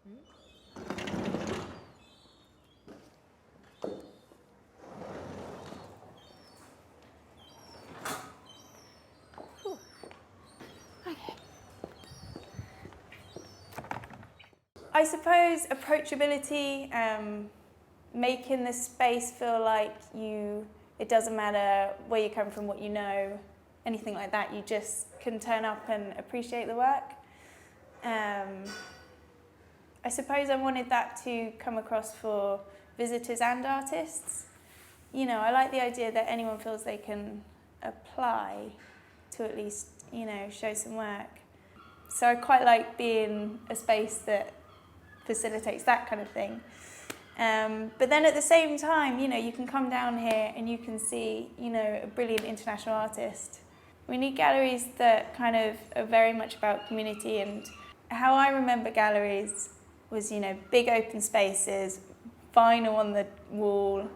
I suppose approachability, making the space feel like it doesn't matter where you come from, what you know, anything like that, you just can turn up and appreciate the work. I suppose I wanted that to come across for visitors and artists. You know, I like the idea that anyone feels they can apply to at least, you know, show some work. So I quite like being a space that facilitates that kind of thing. But then at the same time, you know, you can come down here and you can see, you know, a brilliant international artist. We need galleries that kind of are very much about community, and how I remember galleries was, you know, big open spaces, vinyl on the wall,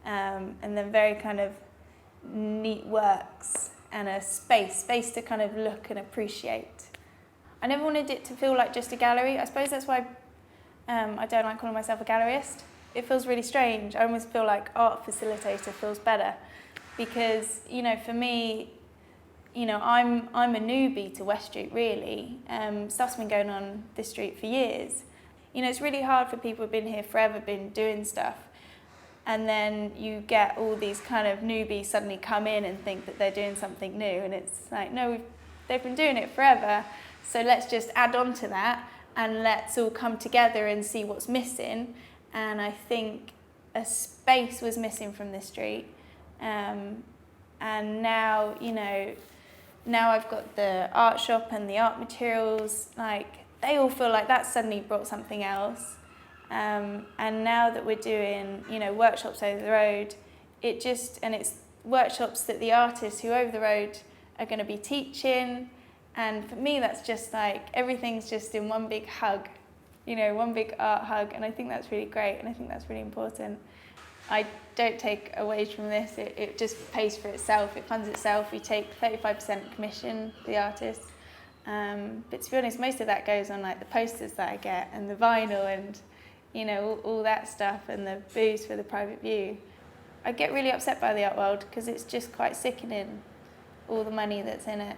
and then very kind of neat works and a space to kind of look and appreciate. I never wanted it to feel like just a gallery. I suppose that's why I don't like calling myself a galleryist. It feels really strange. I almost feel like art facilitator feels better because, you know, for me, you know, I'm a newbie to West Street, really. Stuff's been going on this street for years. You know, it's really hard for people who've been here forever, been doing stuff, and then you get all these kind of newbies suddenly come in and think that they're doing something new, and it's like, no, they've been doing it forever, so let's just add on to that and let's all come together and see what's missing. And I think a space was missing from this street, and now, you know, now I've got the art shop and the art materials, like, they all feel like that suddenly brought something else. And now that we're doing, you know, workshops over the road, it's workshops that the artists who are over the road are going to be teaching. And for me, that's just like, everything's just in one big hug, you know, one big art hug. And I think that's really great. And I think that's really important. I don't take a wage from this. It just pays for itself. It funds itself. We take 35% commission for the artists. But to be honest, most of that goes on like the posters that I get and the vinyl and, you know, all that stuff, and the booze for the private view. I get really upset by the art world because it's just quite sickening, all the money that's in it.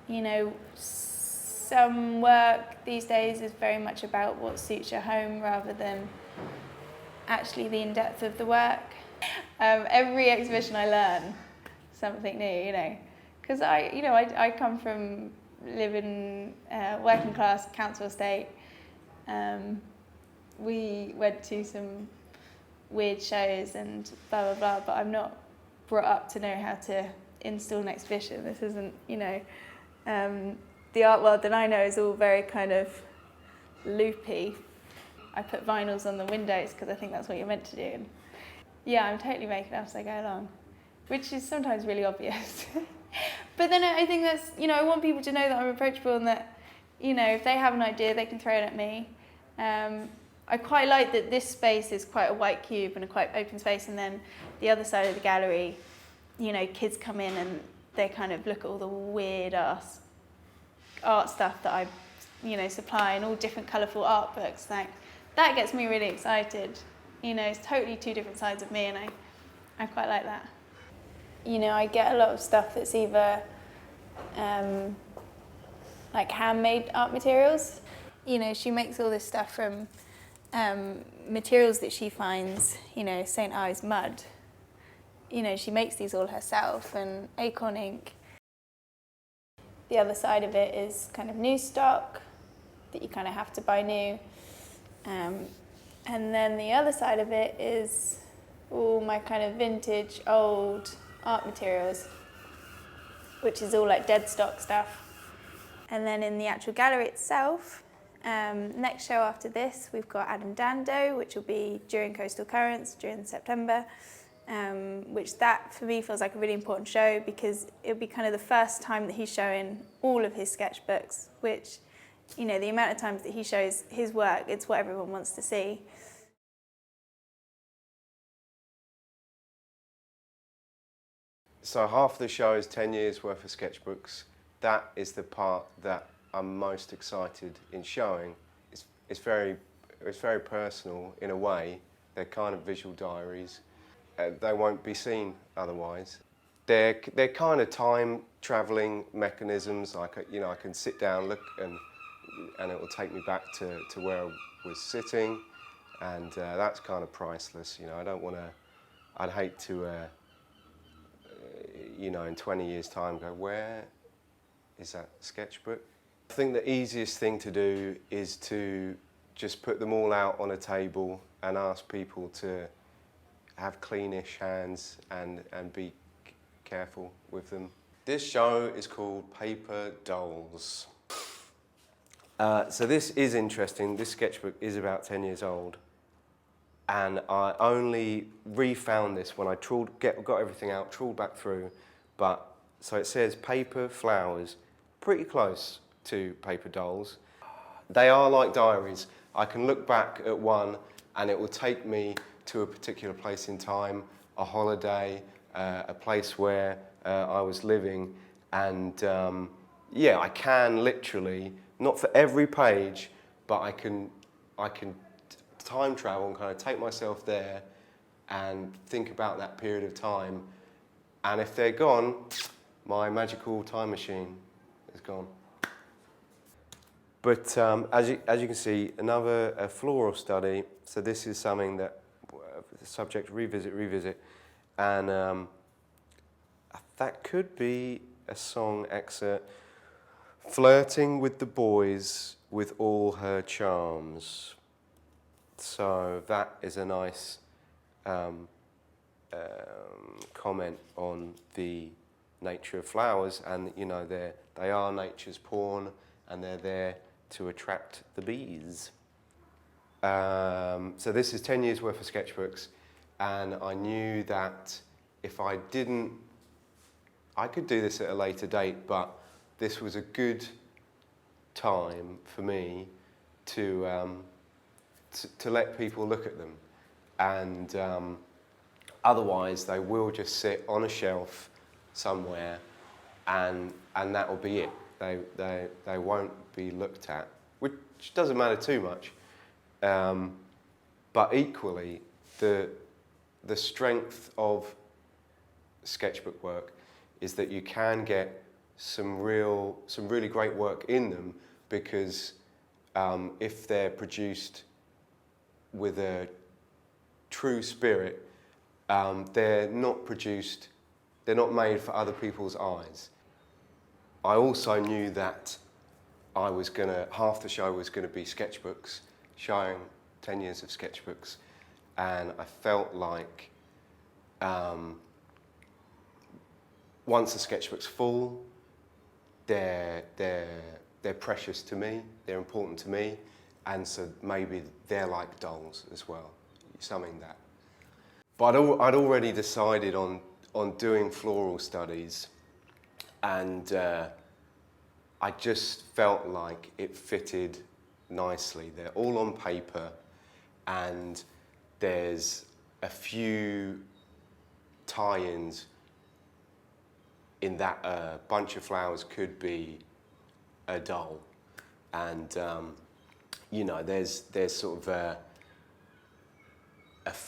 You know, some work these days is very much about what suits your home rather than actually the in-depth of the work. Every exhibition I learn something new, you know, because I come from living working class council estate. We went to some weird shows and blah, blah, blah, but I'm not brought up to know how to install an exhibition. This isn't, you know, the art world that I know is all very kind of loopy. I put vinyls on the windows because I think that's what you're meant to do. And yeah, I'm totally making it up as I go along, which is sometimes really obvious. But then I think that's, you know, I want people to know that I'm approachable and that, you know, if they have an idea, they can throw it at me. I quite like that this space is quite a white cube and a quite open space, and then the other side of the gallery, you know, kids come in and they kind of look at all the weird ass art stuff that I, you know, supply, and all different colourful art books. Like, that gets me really excited. You know, it's totally two different sides of me, and I quite like that. You know, I get a lot of stuff that's either like handmade art materials. You know, she makes all this stuff from materials that she finds, you know, St. Ives mud. You know, she makes these all herself, and acorn ink. The other side of it is kind of new stock that you kind of have to buy new. And then the other side of it is all my kind of vintage, old art materials, which is all like dead stock stuff. And then in the actual gallery itself, next show after this, we've got Dando, which will be during Coastal Currents, during September, which that for me feels like a really important show because it'll be kind of the first time that he's showing all of his sketchbooks, which, you know, the amount of times that he shows his work, it's what everyone wants to see. So half the show is 10 years worth of sketchbooks. That is the part that I'm most excited in showing, it's very personal in a way. They're kind of visual diaries. They won't be seen otherwise. They're kind of time traveling mechanisms. Like, you know, I can sit down, look, and it will take me back to where I was sitting, and that's kind of priceless. You know, I don't want to. I'd hate to, you know, in 20 years' time, go, where is that sketchbook? I think the easiest thing to do is to just put them all out on a table and ask people to have cleanish hands and be careful with them. This show is called Paper Dolls. So this is interesting. This sketchbook is about 10 years old. And I only refound this when I got everything out, trawled back through. But, so it says paper flowers, pretty close to paper dolls. They are like diaries. I can look back at one and it will take me to a particular place in time, a holiday, a place where I was living. And yeah, I can literally, not for every page, but I can time travel and kind of take myself there and think about that period of time. And if they're gone, my magical time machine is gone. But as you can see, another floral study. So this is something that the subject revisit, and that could be a song excerpt. Flirting with the boys with all her charms. So that is a nice comment on the nature of flowers, and you know they are nature's pawn, and they're there to attract the bees. So this is 10 years worth of sketchbooks, and I knew that if I didn't, I could do this at a later date, but this was a good time for me to let people look at them, and otherwise they will just sit on a shelf somewhere, and that will be it. They won't be looked at, which doesn't matter too much. But equally, the strength of sketchbook work is that you can get some really great work in them, because if they're produced with a true spirit, they're not made for other people's eyes. I also knew that half the show was gonna be sketchbooks, showing 10 years of sketchbooks, and I felt like once the sketchbook's full, they're precious to me, they're important to me, and so maybe they're like dolls as well, something that. But I'd already decided on doing floral studies, and I just felt like it fitted nicely. They're all on paper, and there's a few tie-ins in that a bunch of flowers could be a doll, and you know, there's sort of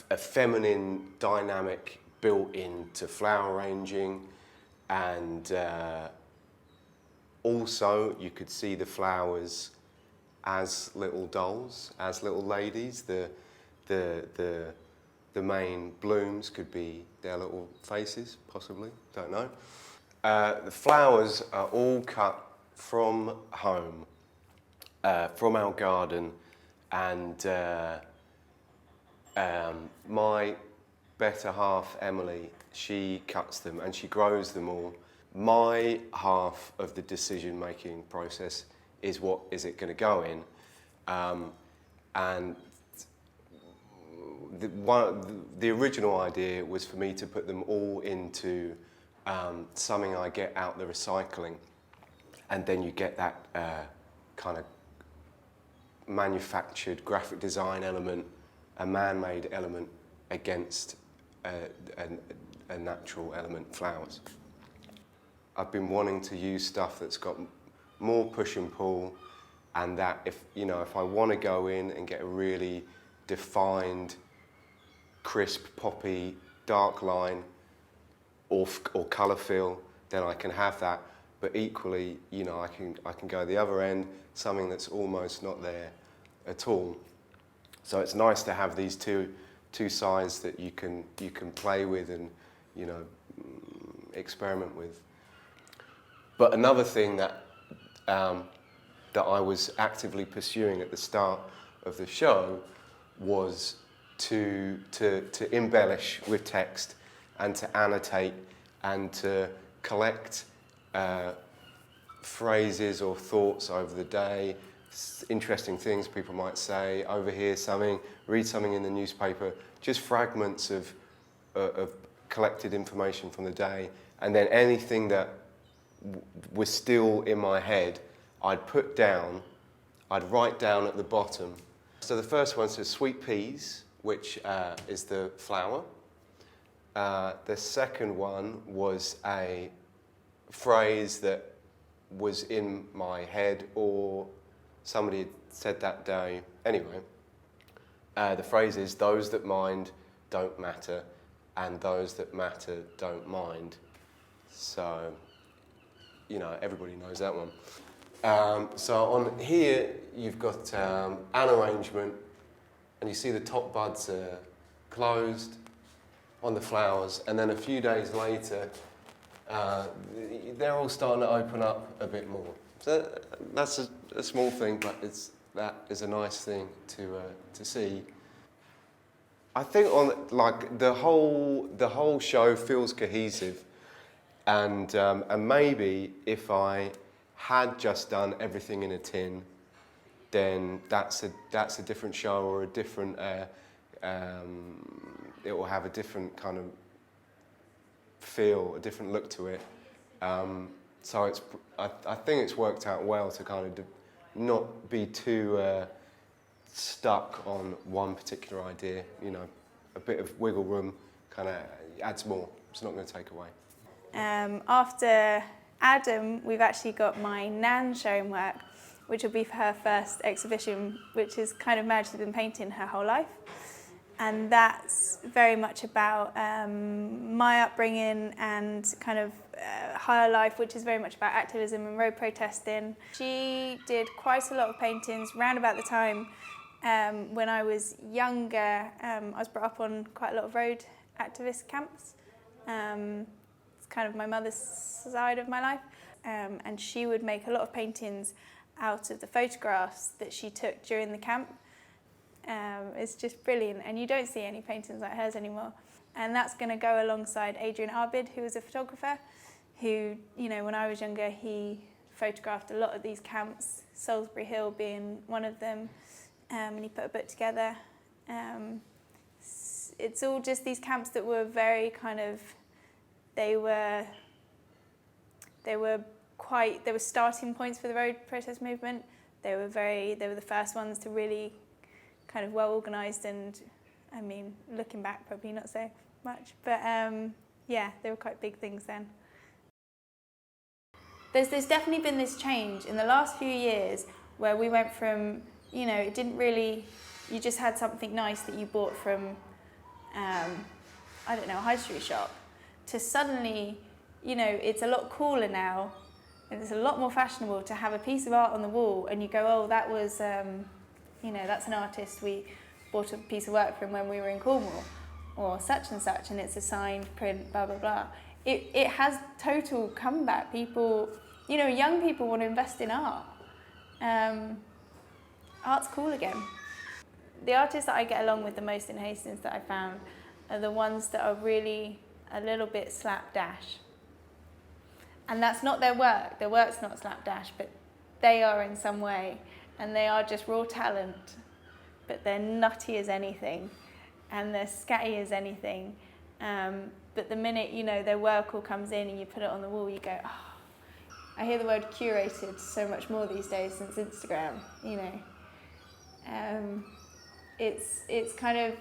a feminine dynamic built into flower arranging, and also you could see the flowers as little dolls, as little ladies. The main blooms could be their little faces, possibly, don't know. The flowers are all cut from home, from our garden, and my better half, Emily, she cuts them and she grows them all. My half of the decision-making process is what is it going to go in, and the original idea was for me to put them all into something I get out the recycling, and then you get that kind of manufactured graphic design element, a man-made element against a natural element, flowers. I've been wanting to use stuff that's got more push and pull, and that if I want to go in and get a really defined, crisp, poppy, dark line or colour fill, then I can have that. But equally, I can go the other end, something that's almost not there at all. So it's nice to have these two sides that you can play with and experiment with. But another thing that I was actively pursuing at the start of the show was to embellish with text and to annotate and to collect phrases or thoughts over the day, interesting things people might say, overhear something, read something in the newspaper, just fragments of collected information from the day, and then anything that was still in my head, I'd put down, I'd write down at the bottom. So the first one says sweet peas, which is the flower. The second one was a phrase that was in my head or somebody had said that day. Anyway, the phrase is, those that mind don't matter and those that matter don't mind. So, everybody knows that one. So on here, you've got an arrangement, and you see the top buds are closed on the flowers, and then a few days later, they're all starting to open up a bit more. So that's a small thing, but that is a nice thing to see. I think the whole show feels cohesive, and maybe if I had just done everything in a tin, then that's a different show or a different. It will have a different kind of feel, a different look to it. So I think it's worked out well to kind of not be too stuck on one particular idea. A bit of wiggle room kind of adds more. It's not going to take away. After Adam, we've actually got my nan showing work, which will be for her first exhibition, which is kind of mad. She's been painting her whole life. And that's very much about my upbringing and kind of higher life, which is very much about activism and road protesting. She did quite a lot of paintings round about the time when I was younger. I was brought up on quite a lot of road activist camps. It's kind of my mother's side of my life. And she would make a lot of paintings out of the photographs that she took during the camp. It's just brilliant, and you don't see any paintings like hers anymore. And that's going to go alongside Adrian Arbid, who was a photographer, who, when I was younger, he photographed a lot of these camps, Salisbury Hill being one of them, and he put a book together. It's all just these camps that were very kind of, they were starting points for the road protest movement. They were the first ones to really kind of well organised, and I mean, looking back, probably not so much, but they were quite big things then. There's definitely been this change in the last few years where we went from, it didn't really, you just had something nice that you bought from, a high street shop, to suddenly, it's a lot cooler now, and it's a lot more fashionable to have a piece of art on the wall, and you go, oh, that was, that's an artist we bought a piece of work from when we were in Cornwall, or such and such, and it's a signed print, blah, blah, blah. It has total comeback. People, young people want to invest in art. Art's cool again. The artists that I get along with the most in Hastings that I found are the ones that are really a little bit slapdash. And that's not their work. Their work's not slapdash, but they are in some way. And they are just raw talent, but they're nutty as anything, and they're scatty as anything. But the minute, their work all comes in and you put it on the wall, you go, oh. I hear the word curated so much more these days since Instagram, It's kind of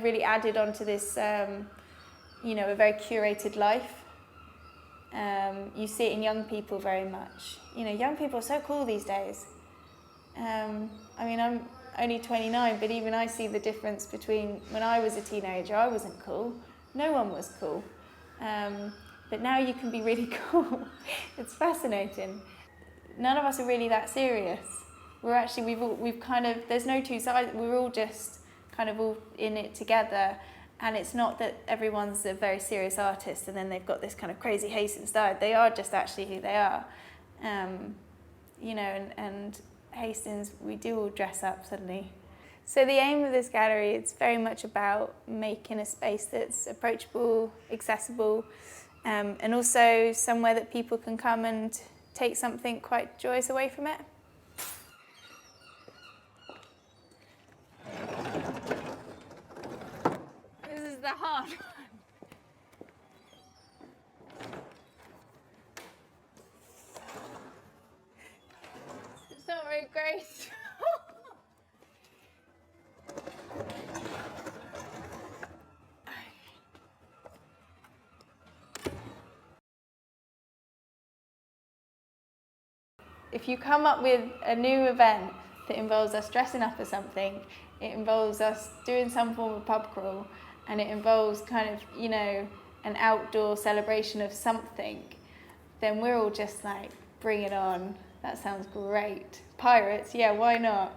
really added onto this, a very curated life. You see it in young people very much. You know, young people are so cool these days. I mean, I'm only 29, but even I see the difference between when I was a teenager, I wasn't cool. No one was cool. But now you can be really cool. It's fascinating. None of us are really that serious. We're actually, we've kind of, there's no two sides, we're all just kind of all in it together. And it's not that everyone's a very serious artist and then they've got this kind of crazy Hastings style. They are just actually who they are. You know, and Hastings, we do all dress up suddenly. So the aim of this gallery is very much about making a space that's approachable, accessible, and also somewhere that people can come and take something quite joyous away from it. This is the hard one. It's not very graceful. If you come up with a new event that involves us dressing up as something, it involves us doing some form of pub crawl, and it involves kind of, you know, an outdoor celebration of something, then we're all just like, bring it on. That sounds great. Pirates, yeah, why not?